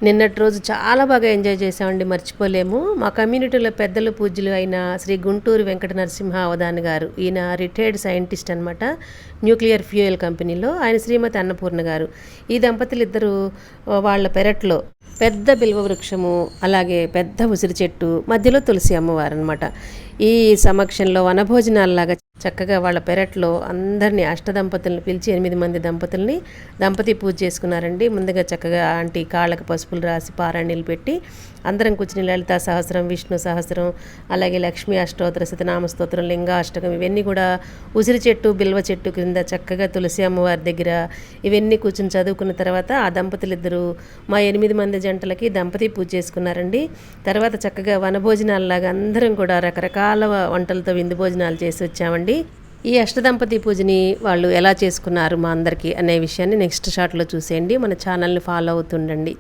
నిన్నటి రోజు చాలా బాగా ఎంజాయ్ చేసామండి, మర్చిపోలేము. మా కమ్యూనిటీలో పెద్దలు పూజ్యులు అయిన శ్రీ గుంటూరు వెంకట నరసింహ అవధాని గారు, ఈయన రిటైర్డ్ సైంటిస్ట్ అనమాట, న్యూక్లియర్ ఫ్యూయల్ కంపెనీలో. ఆయన శ్రీమతి అన్నపూర్ణ గారు. ఈ దంపతులు ఇద్దరు వాళ్ళ పెరట్లో పెద్ద బిల్వ వృక్షము, అలాగే పెద్ద ఉసిరి చెట్టు మధ్యలో తులసి అమ్మవారు అనమాట. ఈ సమక్షంలో వనభోజనాలలాగా చక్కగా వాళ్ళ పెరట్లో అందరినీ అష్టదంపతులను పిలిచి 8 మంది దంపతుల్ని దంపతి పూజ చేసుకున్నారండి. ముందుగా చక్కగా ఆంటీ కాళ్ళకు పసుపులు రాసి పారాణీలు పెట్టి అందరం కూర్చుని లలితా సహస్రం, విష్ణు సహస్రం, అలాగే లక్ష్మీ అష్టోత్తర, శతనామ స్తోత్రం, లింగాష్టకం ఇవన్నీ కూడా ఉసిరి చెట్టు బిల్వ చెట్టు క్రింద చక్కగా తులసి అమ్మవారి దగ్గర ఇవన్నీ కూర్చుని చదువుకున్న తర్వాత ఆ దంపతులు ఇద్దరు మా 8 మంది జంటలకి దంపతి పూజ చేసుకున్నారండి. తర్వాత చక్కగా వనభోజనాలలాగా అందరం కూడా రకరకాల వంటలతో విందు భోజనాలు చేసి వచ్చామండి. ఈ అష్టదంపతి పూజని వాళ్ళు ఎలా చేసుకున్నారు మా అందరికీ అనే విషయాన్ని నెక్స్ట్ షాట్లో చూసేయండి. మన ఛానల్ని ఫాలో అవుతుండండి.